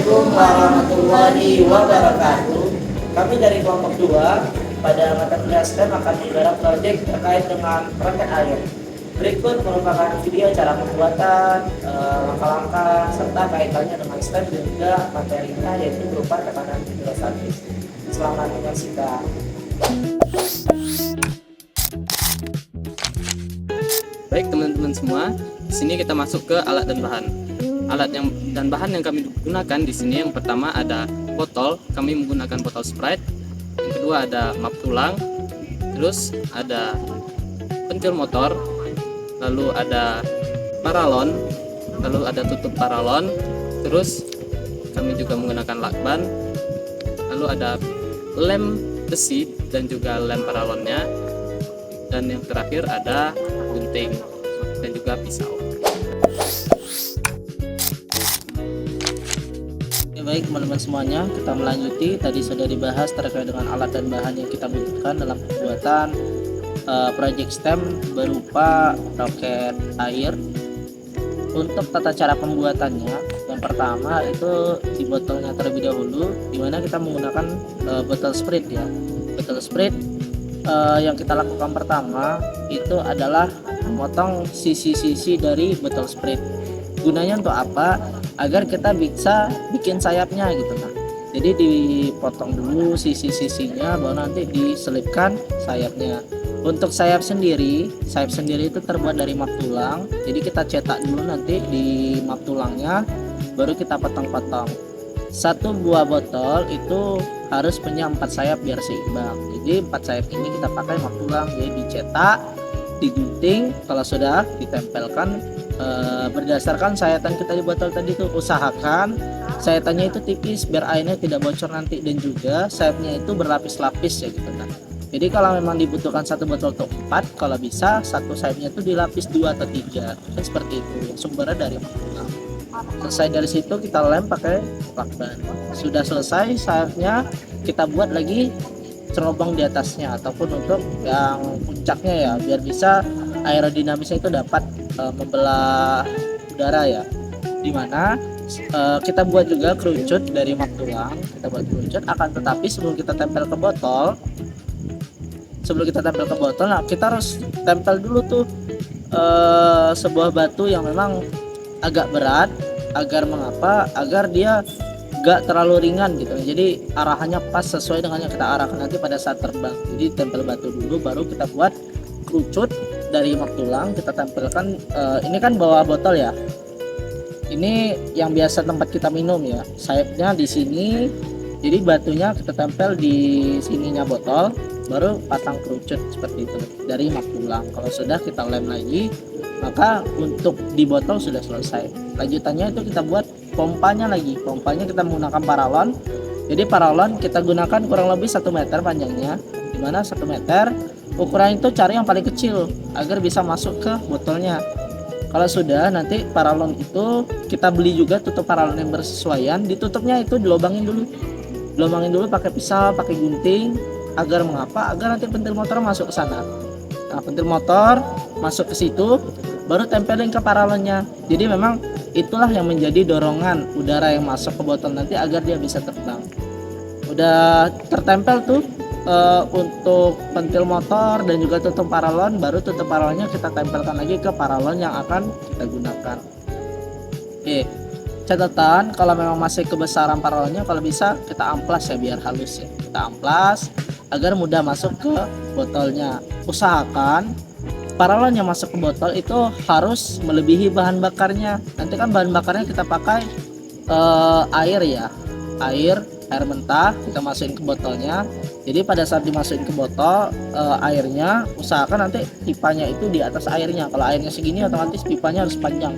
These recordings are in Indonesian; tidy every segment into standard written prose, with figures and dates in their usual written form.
Assalamualaikum warahmatullahi wabarakatuh. Kami dari kelompok 2 pada mata kuliah STEM akan menggarap proyek terkait dengan roket air. Berikut merupakan video cara pembuatan, langkah-langkah, serta kaitannya dengan STEM dan juga materinya yaitu berupa tekanan hidrostatis. Selamat menyaksikan. Baik teman-teman semua, di sini kita masuk ke alat dan bahan. Dan bahan yang kami gunakan di sini yang pertama ada botol, kami menggunakan botol Sprite. Yang kedua ada map tulang, terus ada pentil motor, lalu ada paralon, lalu ada tutup paralon, terus kami juga menggunakan lakban, lalu ada lem besi dan juga lem paralonnya, dan yang terakhir ada gunting dan juga pisau. Baik teman-teman semuanya, kita melanjuti. Tadi sudah dibahas terkait dengan alat dan bahan yang kita butuhkan dalam pembuatan proyek STEM berupa roket air. Untuk tata cara pembuatannya, yang pertama itu di botolnya terlebih dahulu, dimana kita menggunakan botol Sprite ya. Botol Sprite yang kita lakukan pertama itu adalah memotong sisi-sisi dari botol Sprite. Gunanya untuk apa? Agar kita bisa bikin sayapnya gitu kan. Jadi dipotong dulu sisi-sisinya, baru nanti diselipkan sayapnya. Untuk sayap sendiri itu terbuat dari map tulang. Jadi kita cetak dulu nanti di map tulangnya, baru kita potong-potong. Satu buah botol itu harus punya 4 sayap biar seimbang. Jadi 4 sayap ini kita pakai map tulang. Jadi dicetak, digunting, kalau sudah ditempelkan berdasarkan sayatan kita di botol tadi, itu usahakan sayatannya itu tipis biar airnya tidak bocor nanti, dan juga sayapnya itu berlapis-lapis ya gitu kan. Jadi kalau memang dibutuhkan satu botol untuk 4, kalau bisa satu sayapnya itu dilapis 2 atau 3 kan, seperti itu sumbernya dari tulang. Selesai dari situ kita lem pakai lakban. Sudah selesai sayapnya, kita buat lagi cerobong di atasnya ataupun untuk yang puncaknya ya, biar bisa aerodinamisnya itu dapat membelah udara ya. Dimana kita buat juga kerucut dari map tulang, kita buat kerucut. Akan tetapi sebelum kita tempel ke botol, nah kita harus tempel dulu tuh sebuah batu yang memang agak berat, agar dia gak terlalu ringan gitu. Jadi arahannya pas sesuai dengan yang kita arahkan nanti pada saat terbang. Jadi tempel batu dulu, baru kita buat kerucut dari map tulang, kita tempelkan. Ini kan bawah botol ya, ini yang biasa tempat kita minum ya, sayapnya di sini. Jadi batunya kita tempel di sininya botol, baru pasang kerucut seperti itu dari map tulang. Kalau sudah kita lem lagi, maka untuk di botol sudah selesai. Lanjutannya itu kita buat pompanya lagi. Pompanya kita menggunakan paralon. Jadi paralon kita gunakan kurang lebih 1 meter panjangnya, dimana 1 meter ukuran itu cari yang paling kecil agar bisa masuk ke botolnya. Kalau sudah, nanti paralon itu kita beli juga tutup paralon yang bersesuaian. Ditutupnya itu dilobangin dulu pakai pisau, pakai gunting, agar nanti pentil motor masuk ke sana. Nah, pentil motor masuk ke situ, baru tempelin ke paralonnya. Jadi memang itulah yang menjadi dorongan udara yang masuk ke botol nanti agar dia bisa terbang. Udah tertempel tuh untuk pentil motor dan juga tutup paralon, baru tutup paralonnya kita tempelkan lagi ke paralon yang akan kita gunakan. Oke, catatan kalau memang masih kebesaran paralonnya, kalau bisa kita amplas ya biar halus ya. Kita amplas agar mudah masuk ke botolnya. Usahakan paralon yang masuk ke botol itu harus melebihi bahan bakarnya. Nanti kan bahan bakarnya kita pakai air ya, air mentah kita masukin ke botolnya. Jadi pada saat dimasukin ke botol airnya, usahakan nanti pipanya itu di atas airnya. Kalau airnya segini, otomatis pipanya harus panjang,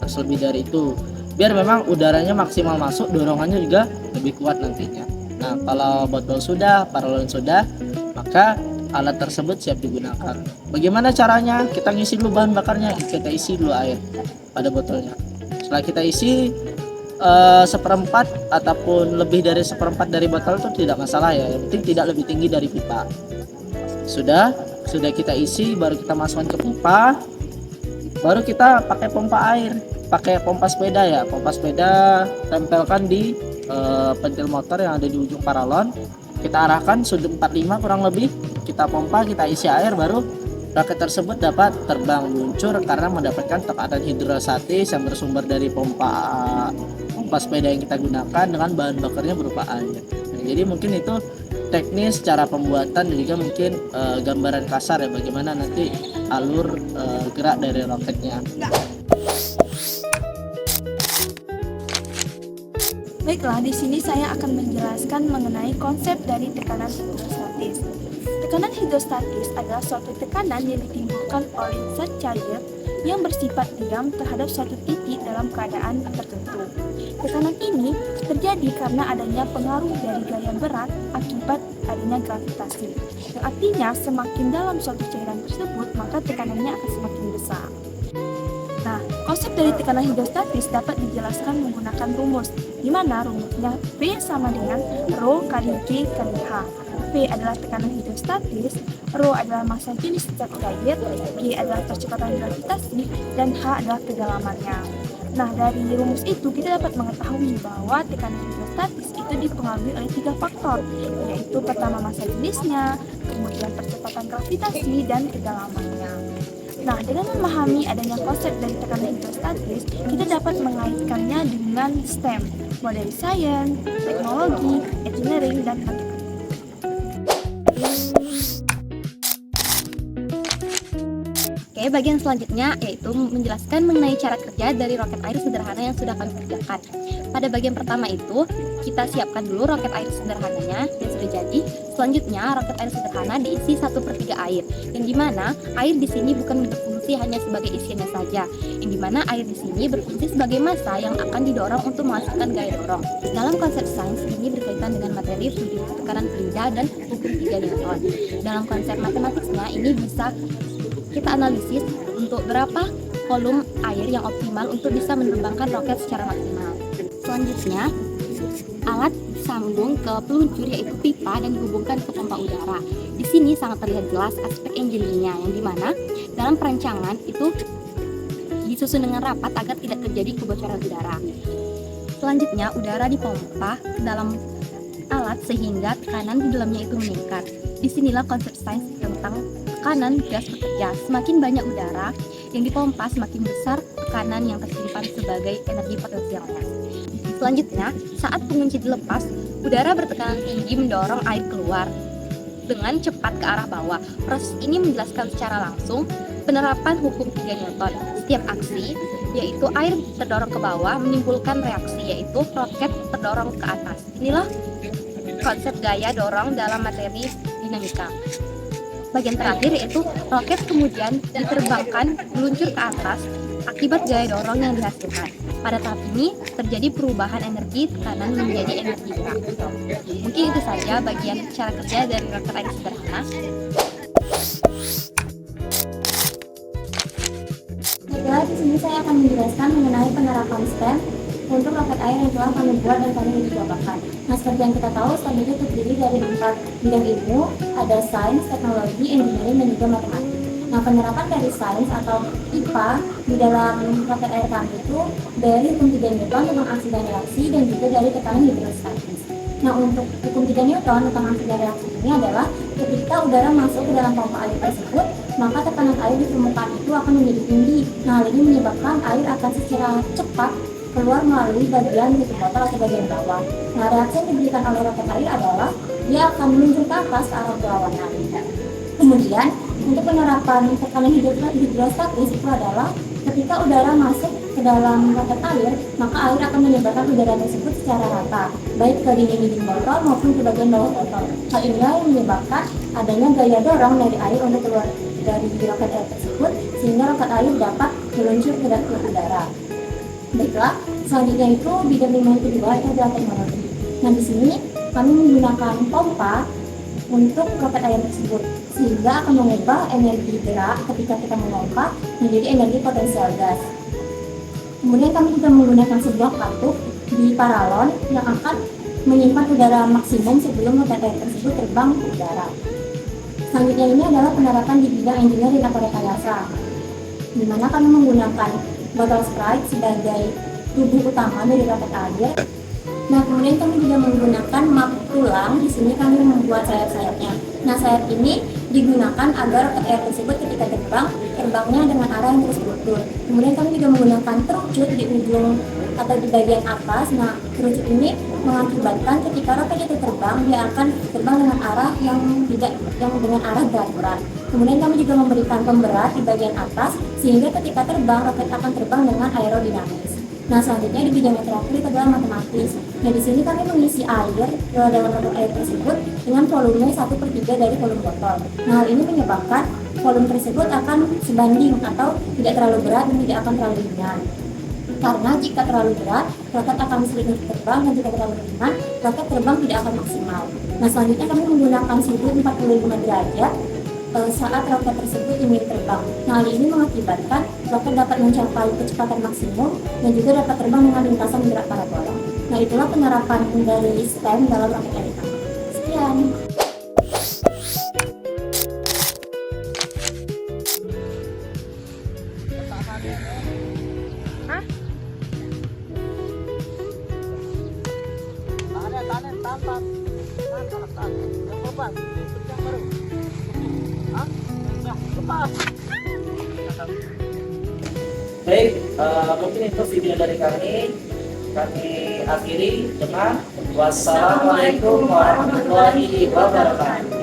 harus lebih dari itu, biar memang udaranya maksimal masuk, dorongannya juga lebih kuat nantinya. Nah, kalau botol sudah, paralon sudah, maka alat tersebut siap digunakan. Bagaimana caranya? Kita ngisi dulu bahan bakarnya, kita isi dulu air pada botolnya. Setelah kita isi seperempat ataupun lebih dari seperempat dari botol itu tidak masalah ya, yang penting tidak lebih tinggi dari pipa. Sudah kita isi, baru kita masukkan ke pipa, baru kita pakai pompa air. pakai pompa sepeda ya. Pompa sepeda tempelkan di pentil motor yang ada di ujung paralon. Kita arahkan sudut 45 kurang lebih. Kita pompa, kita isi air, baru roket tersebut dapat terbang meluncur karena mendapatkan tekanan hidrostatis yang bersumber dari pompa sepeda yang kita gunakan dengan bahan bakarnya berupa air. Nah, jadi mungkin itu teknis cara pembuatan dan juga mungkin gambaran kasar ya bagaimana nanti alur gerak dari roketnya. Baiklah, di sini saya akan menjelaskan mengenai konsep dari tekanan hidrostatis. Tekanan hidrostatis adalah suatu tekanan yang ditimbulkan oleh zat cair yang bersifat diam terhadap suatu titik dalam keadaan tertentu. Tekanan ini terjadi karena adanya pengaruh dari gaya berat akibat adanya gravitasi. Yang artinya semakin dalam suatu cairan tersebut, maka tekanannya akan semakin besar. Nah, konsep dari tekanan hidrostatis dapat dijelaskan menggunakan rumus, di mana rumusnya V sama dengan Rho kali G kali H. V adalah tekanan hidrostatis, Rho adalah massa jenis zat cair, G adalah percepatan gravitasi, dan H adalah kedalamannya. Nah, dari rumus itu kita dapat mengetahui bahwa tekanan hidrostatis itu dipengaruhi oleh 3 faktor, yaitu pertama massa jenisnya, kemudian percepatan gravitasi, dan kedalamannya. Nah, dengan memahami adanya konsep dari tekanan hidrostatis, kita dapat mengaitkannya dengan STEM, mulai dari sains, teknologi, engineering, dan matematika. Oke, bagian selanjutnya yaitu menjelaskan mengenai cara kerja dari roket air sederhana yang sudah kami kerjakan. Pada bagian pertama itu, kita siapkan dulu roket air sederhananya yang sudah jadi. Selanjutnya, roket air sederhana diisi 1/3 air, yang dimana air di sini bukan berfungsi hanya sebagai isiannya saja, yang dimana air di sini berfungsi sebagai massa yang akan didorong untuk menghasilkan gaya dorong. Dalam konsep sains, ini berkaitan dengan materi, studi tekanan pindah, dan hukum 3 Newton. Dalam konsep matematiknya, ini bisa kita analisis untuk berapa volume air yang optimal untuk bisa menerbangkan roket secara maksimal. Selanjutnya, alat sambung ke peluncur yaitu pipa dan dihubungkan ke pompa udara. Di sini sangat terlihat jelas aspek engineering-nya, yang dimana dalam perancangan itu disusun dengan rapat agar tidak terjadi kebocoran udara. Selanjutnya, udara dipompa ke dalam alat sehingga tekanan di dalamnya itu meningkat. Disinilah konsep sains tentang tekanan gas bekerja. Semakin banyak udara yang dipompa, semakin besar tekanan yang tersimpan sebagai energi potensialnya. Selanjutnya, saat pengunci dilepas, udara bertekanan tinggi mendorong air keluar dengan cepat ke arah bawah. Proses ini menjelaskan secara langsung penerapan hukum 3 Newton. Setiap aksi, yaitu air terdorong ke bawah, menimbulkan reaksi, yaitu roket terdorong ke atas. Inilah konsep gaya dorong dalam materi dinamika. Bagian terakhir yaitu roket kemudian diterbangkan meluncur ke atas akibat gaya dorong yang dihasilkan. Pada tahap ini terjadi perubahan energi tekanan menjadi energi gerak. Mungkin itu saja bagian cara kerja dari roket air sederhana. Baiklah, di sini saya akan menjelaskan mengenai penerapan STEM untuk roket air yang telah kami buat dan kami uji cobakan. Nah, seperti yang kita tahu, STEM itu terdiri dari 4 bidang ilmu, ada sains, teknologi, engineering, dan juga matematik. Nah, penerapan dari sains atau IPA di dalam roket air kami itu dari hukum 3 Newton tentang aksi dan reaksi dan juga dari tekanan hidrostatis. Nah, untuk hukum 3 Newton tentang aksi dan reaksi ini adalah ketika udara masuk ke dalam pompa air tersebut, maka tekanan air di permukaan itu akan menjadi tinggi. Nah, hal ini menyebabkan air akan secara cepat keluar melalui bagian tutup botol atau bagian bawah. Nah, reaksi yang diberikan oleh roket air adalah dia akan meluncur ke atas ke arah berlawanan. Kemudian, untuk penerapan tekanan hidrostatis itu adalah ketika udara masuk ke dalam roket air, maka air akan menyebarkan udara tersebut secara rata, baik ke dinding-dinding botol maupun ke bagian bawah botol. Hal inilah yang menyebabkan adanya gaya dorong dari air untuk keluar dari roket air tersebut, sehingga roket air dapat meluncur ke udara. Baiklah, selanjutnya itu bidang ilmu yang kedua itu adalah teknologi. Nah, di sini kami menggunakan pompa untuk roket air tersebut, sehingga akan mengubah energi gerak ketika kita memompa menjadi energi potensial gas. Kemudian kami juga menggunakan sebuah katup di paralon yang akan menyimpan udara maksimum sebelum roket air tersebut terbang ke udara. Selanjutnya ini adalah penerapan di bidang engineering atau rekayasa, di mana kami menggunakan botol Sprite sebagai tubuh utama dari roket air. Nah, kemudian kami juga menggunakan map tulang. Di sini kami membuat sayap-sayapnya. Nah, sayap ini digunakan agar roket air tersebut ketika terbangnya dengan arah yang terus berutur. Kemudian kami juga menggunakan kerucut di ujung atau di bagian atas. Nah, kerucut ini mengakibatkan ketika roket itu terbang, dia akan terbang dengan arah yang dengan arah berat. Kemudian kami juga memberikan pemberat di bagian atas sehingga ketika terbang, roket akan terbang dengan aerodinamis. Nah, selanjutnya di bidang yang terakhir itu adalah matematis. Nah, di sini kami mengisi air ke dalam roket air tersebut dengan volume 1/3 dari volume botol. Nah, hal ini menyebabkan volume tersebut akan sebanding atau tidak terlalu berat dan tidak akan terlalu ringan. Karena jika terlalu berat, roket akan sulit untuk terbang, dan jika terlalu ringan, roket terbang tidak akan maksimal. Nah, selanjutnya kami menggunakan suhu 45 derajat saat roket tersebut ingin terbang. Nah, hal ini mengakibatkan roket dapat mencapai kecepatan maksimum dan juga dapat terbang dengan lintasan gerak parabola. Nah, itulah penerapan dari STEM dalam roket air. Sekian. Baik, mungkin itu video dari kami. Kami akhiri dengan wassalamualaikum warahmatullahi wabarakatuh.